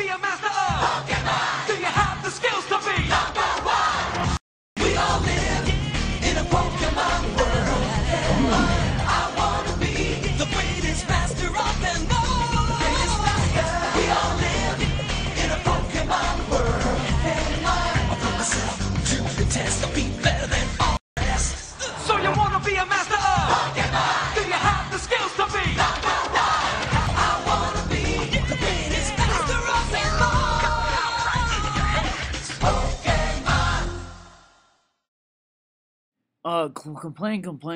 be a master of Pokemon? Do you have the skills to be #1? We all live in a Pokemon world. I wanna be the greatest master of them all. We all live in a Pokemon world. I put myself to the test. I'll be better than all the rest. So you wanna be a master of Pokemon? Do you have the skills to be #1? I wanna be the greatest master of them all. Pokemon.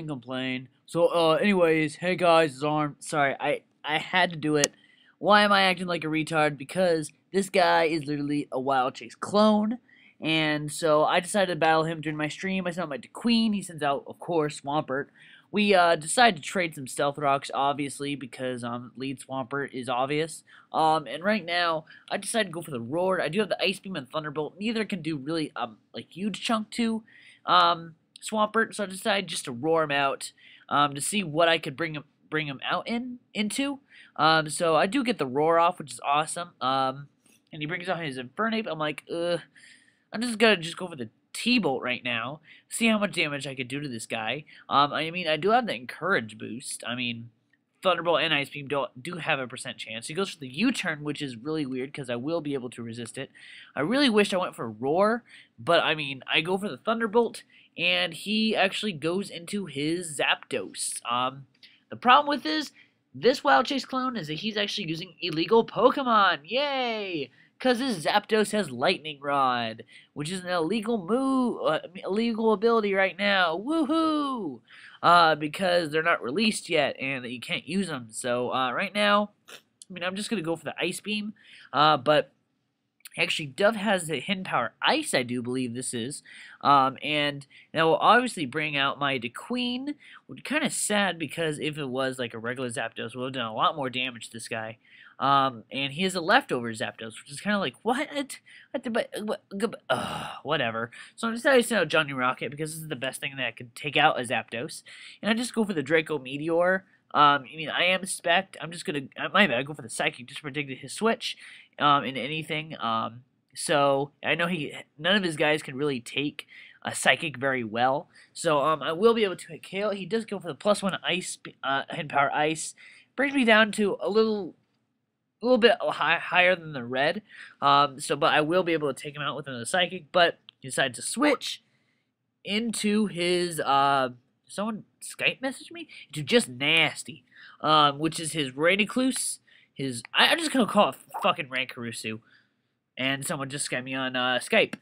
Complain. So, anyways, hey guys, it's Arm. Sorry, I had to do it. Why am I acting like a retard? Because this guy is literally a Wild Chase clone. And so I decided to battle him during my stream. I sent out my Queen. He sends out, of course, Swampert. We decided to trade some Stealth Rocks, obviously, because lead Swampert is obvious. And right now, I decided to go for the Roar. I do have the Ice Beam and Thunderbolt. Neither can do really like huge chunk to Swampert, so I decided just to roar him out to see what I could bring him out into. So I do get the Roar off, which is awesome. And he brings out his Infernape. I'm like, I'm just gonna go for the T-Bolt right now, see how much damage I could do to this guy. I mean, I do have the Encourage boost. I mean, Thunderbolt and Ice Beam do have a % chance. He goes for the U-turn, which is really weird because I will be able to resist it. I really wish I went for Roar, but I mean, I go for the Thunderbolt, and he actually goes into his Zapdos. The problem with this Wild Chase clone is that he's actually using illegal Pokemon. Yay! Because his Zapdos has Lightning Rod, which is an illegal illegal ability right now. Woohoo! Because they're not released yet, and you can't use them. So, right now, I mean, I'm just going to go for the Ice Beam. But actually, Dove has the Hidden Power Ice, I do believe this is. And that will obviously bring out my Queen, which is kind of sad because if it was like a regular Zapdos, we would have done a lot more damage to this guy. And he has a leftover Zapdos, which is kind of like, what? Whatever. So I decided to send out Johnny Rocket because this is the best thing that I could take out a Zapdos. And I just go for the Draco Meteor. I mean, I am Spec. I'm just going to, my bad, I go for the Psychic just to predict his switch in anything. So I know none of his guys can really take a Psychic very well. So I will be able to hit KO. He does go for the +1 Ice, Hidden Power Ice. Brings me down to a little bit higher than the red. But I will be able to take him out with another Psychic. But he decided to switch into his someone Skype messaged me to just Nasty, which is his Raidicluse. I'm just gonna call it fucking Rankarusu. And someone just Skyped me on Skype.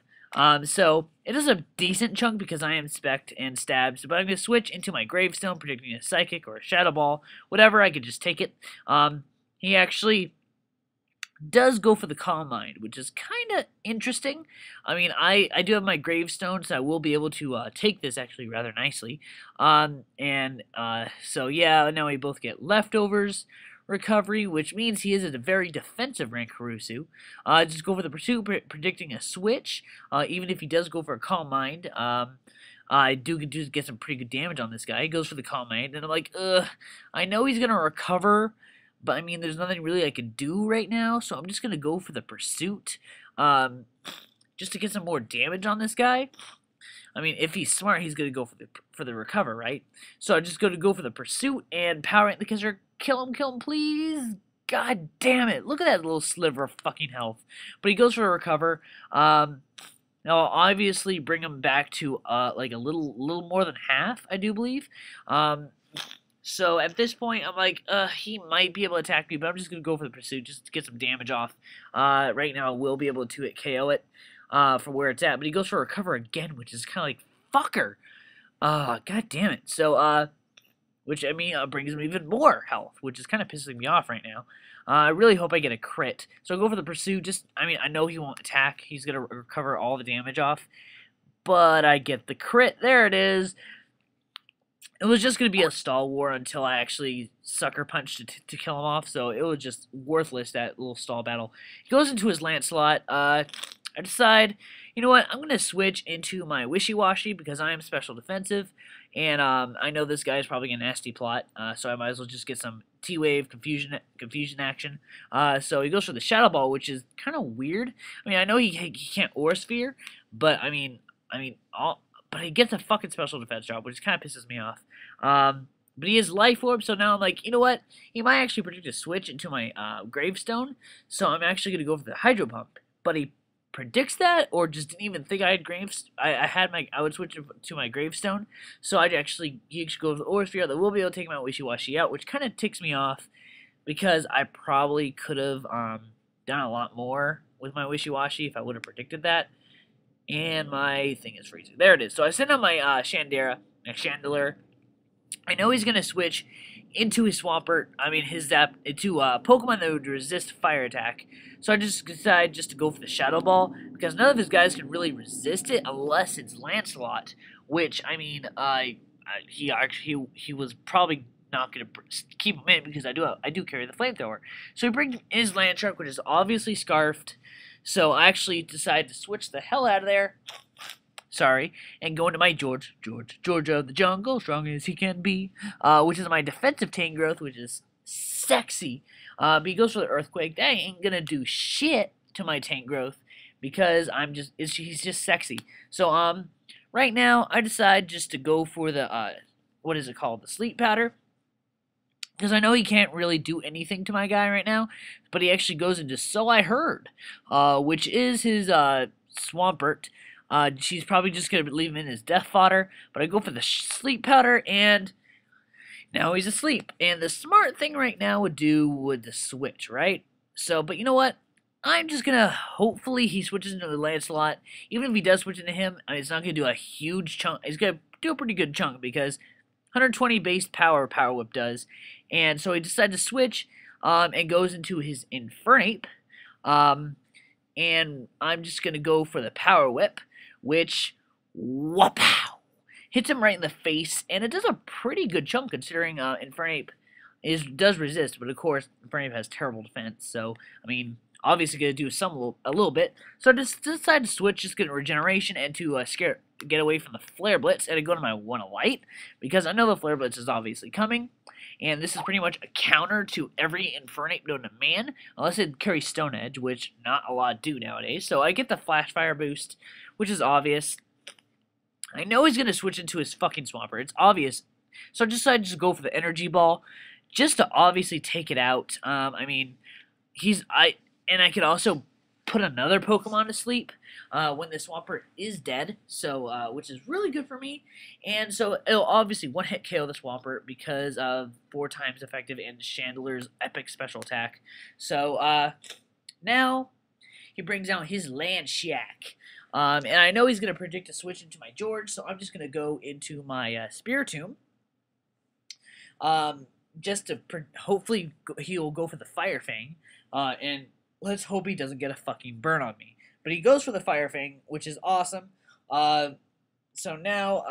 So it is a decent chunk because I am Spect and Stabs, but I'm gonna switch into my Gravestone, predicting a Psychic or a Shadow Ball, whatever. I could just take it. He actually does go for the Calm Mind, which is kind of interesting. I mean, I do have my Gravestone, so I will be able to take this actually rather nicely. So yeah, now we both get leftovers recovery, which means he is a very defensive Rankarusu. Just go for the Pursuit, predicting a switch. Even if he does go for a Calm Mind, I do get some pretty good damage on this guy. He goes for the Calm Mind, and I'm like, I know he's gonna recover, but I mean, there's nothing really I can do right now, so I'm just gonna go for the Pursuit, just to get some more damage on this guy. I mean, if he's smart, he's gonna go for the recover, right? So I'm just gonna go for the Pursuit and power it because they're kill him, please. God damn it! Look at that little sliver of fucking health. But he goes for a recover. Now I'll obviously bring him back to like a little more than half, I do believe. So at this point, I'm like, he might be able to attack me, but I'm just gonna go for the Pursuit just to get some damage off. Right now, I will be able to KO it for where it's at, but he goes for a recover again, which is kind of like fucker. God damn it. So which I mean brings him even more health, which is kind of pissing me off right now. I really hope I get a crit. So I'll go for the Pursuit. I mean, I know he won't attack. He's gonna recover all the damage off, but I get the crit. There it is. It was just going to be a stall war until I actually sucker punched to kill him off, so it was just worthless, that little stall battle. He goes into his Lancelot. I decide, you know what, I'm going to switch into my Wishy-Washy because I am special defensive, and I know this guy is probably a nasty plot, so I might as well just get some T-Wave confusion action. So he goes for the Shadow Ball, which is kind of weird. I mean, I know he can't Aura Sphere, but but he gets a fucking special defense drop, which kind of pisses me off. But he has Life Orb, so now I'm like, you know what? He might actually predict a switch into my Gravestone, so I'm actually going to go for the Hydro Pump. But he predicts that, or just didn't even think I had I would switch to my Gravestone, so he actually goes with Aura Sphere that will be able to take my Wishy-Washy out, which kind of ticks me off, because I probably could have done a lot more with my Wishy-Washy if I would have predicted that. And my thing is freezing. There it is. So I send out my Chandelure. I know he's going to switch into his Swampert, into Pokemon that would resist fire attack. So I just decided just to go for the Shadow Ball, because none of his guys can really resist it unless it's Lancelot, which, he was probably not going to keep him in, because I do carry the Flamethrower. So he brings in his Landshark, which is obviously Scarfed. So I actually decided to switch the hell out of there. Sorry, and go into my Georgia of the jungle, strong as he can be, which is my defensive Tangrowth, which is sexy. But he goes for the Earthquake. That ain't gonna do shit to my Tangrowth, because he's just sexy. So right now I decide just to go for the what is it called, the Sleep Powder, because I know he can't really do anything to my guy right now, but he actually goes into So I Heard, which is his Swampert. She's probably just going to leave him in as death fodder, but I go for the Sleep Powder, and now he's asleep. And the smart thing right now would the switch, right? So, but you know what? I'm just going to, hopefully he switches into the Lancelot. Even if he does switch into him, it's not going to do a huge chunk. He's going to do a pretty good chunk, because 120 base Power Whip does. And so he decided to switch, and goes into his Infernape. And I'm just going to go for the Power Whip, which, whoop-pow, hits him right in the face, and it does a pretty good chunk, considering Infernape does resist, but of course, Infernape has terrible defense, so, obviously going to do a little bit. So I just decided to switch, just get a regeneration, and to get away from the Flare Blitz, and I go to my One of Light, because I know the Flare Blitz is obviously coming, and this is pretty much a counter to every Infernape known to man, unless it carries Stone Edge, which not a lot do nowadays. So I get the Flash Fire boost, which is obvious. I know he's going to switch into his fucking Swampert. It's obvious. So I decided to go for the Energy Ball, just to obviously take it out. I could also put another Pokemon to sleep when the Swampert is dead, so which is really good for me. And so it'll obviously one-hit KO the Swampert because of 4 times effective and Chandelure's epic special attack. So now he brings out his Landshack. And I know he's going to predict a switch into my George, so I'm just going to go into my Spiritomb. Just to hopefully he'll go for the Fire Fang, and let's hope he doesn't get a fucking burn on me. But he goes for the Fire Fang, which is awesome. So now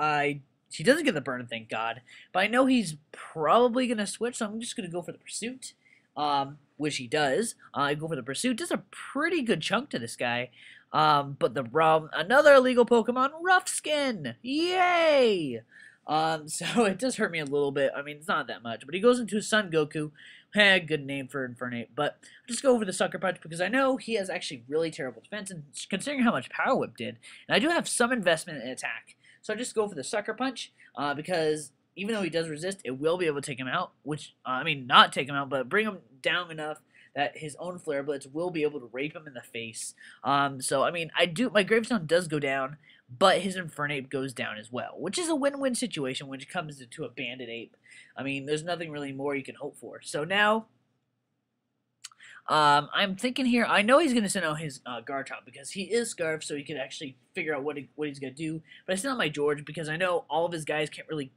he doesn't get the burn, thank God. But I know he's probably going to switch, so I'm just going to go for the Pursuit, which he does. I go for the Pursuit. Does a pretty good chunk to this guy. But another illegal Pokemon, Rough Skin. Yay! So it does hurt me a little bit. It's not that much. But he goes into Sun Goku. Good name for Infernape. But I'll just go over the Sucker Punch, because I know he has actually really terrible defense, and considering how much Power Whip did, and I do have some investment in attack. So I just go for the Sucker Punch, because even though he does resist, it will be able to take him out, which, not take him out, but bring him down enough that his own Flare Blitz will be able to rape him in the face. So, my Gravestone does go down, but his Infernape goes down as well, which is a win-win situation when it comes to a Banded Ape. There's nothing really more you can hope for. So now, I'm thinking here, I know he's going to send out his Garchomp, because he is Scarf, so he can actually figure out what he's going to do. But I sent out my George, because I know all of his guys can't really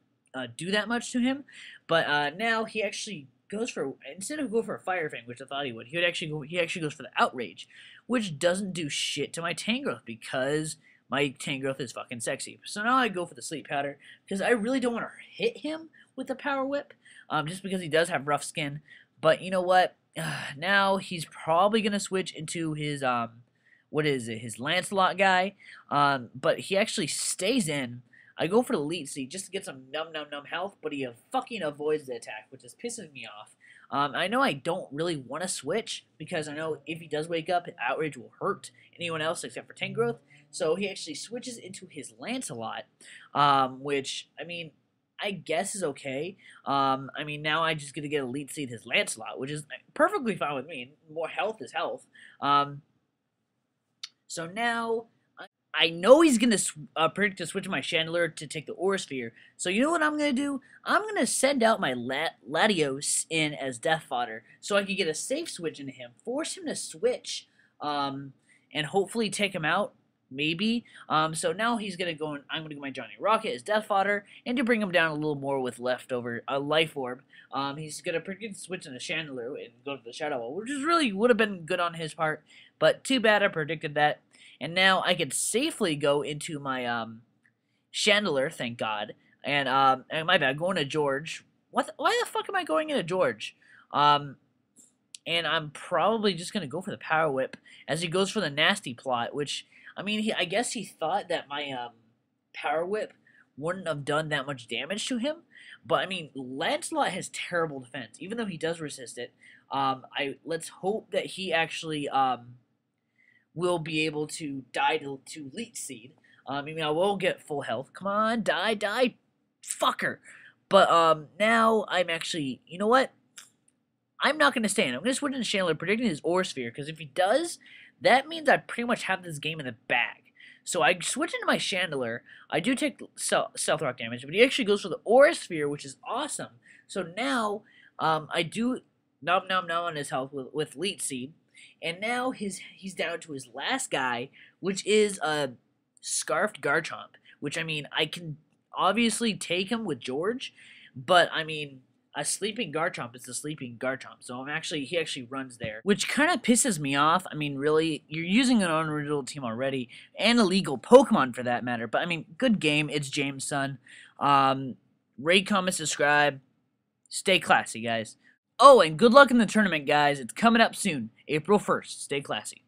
do that much to him. But now he actually goes for, instead of go for a Fire Fang, which I thought he would, he actually goes for the Outrage, which doesn't do shit to my Tangrowth, because my Tangrowth is fucking sexy. So now I go for the Sleep Powder, because I really don't want to hit him with the Power Whip, just because he does have rough skin. But you know what? Now he's probably going to switch into his, his Lancelot guy, but he actually stays in. I go for the Leech Seed just to get some num health, but he fucking avoids the attack, which is pissing me off. I know I don't really want to switch because I know if he does wake up, Outrage will hurt anyone else except for Tangrowth. So he actually switches into his Lancelot, which, I mean, I guess is okay. I mean, now I just get to get Elite Seed his Lancelot, which is perfectly fine with me. More health is health. So now I know he's gonna predict to switch my Chandler to take the Aura Sphere. So you know what I'm gonna do? I'm gonna send out my Latios in as death fodder, so I can get a safe switch into him, force him to switch, and hopefully take him out. Maybe. So now he's gonna go. I'm gonna go my Johnny Rocket as death fodder, and to bring him down a little more with leftover life orb. He's gonna predict to switch into Chandler and go to the Shadow Wall, which is really would have been good on his part, but too bad I predicted that. And now I can safely go into my Chandler, thank God. And my bad, going to George. Why the fuck am I going into George? And I'm probably just gonna go for the Power Whip as he goes for the nasty plot, which I mean, I guess he thought that my Power Whip wouldn't have done that much damage to him. But I mean, Lancelot has terrible defense, even though he does resist it. Let's hope that he actually will be able to die to Leech Seed. I mean, I will get full health. Come on, die, fucker. But now I'm actually, you know what? I'm not gonna stay in. I'm gonna switch into Chandler, predicting his Aura Sphere, because if he does, that means I pretty much have this game in the bag. So I switch into my Chandler. I do take Stealth Rock damage, but he actually goes for the Aura Sphere, which is awesome. So now I do Nom Nom Nom on his health with Leech Seed. And now he's down to his last guy, which is a Scarfed Garchomp. Which, I mean, I can obviously take him with George, but, I mean, a Sleeping Garchomp is a Sleeping Garchomp. So he actually runs there, which kind of pisses me off. I mean, really, you're using an unoriginal team already, and illegal Pokemon for that matter. But, I mean, good game. It's James' son. Rate, comment, subscribe. Stay classy, guys. Oh, and good luck in the tournament, guys. It's coming up soon, April 1st. Stay classy.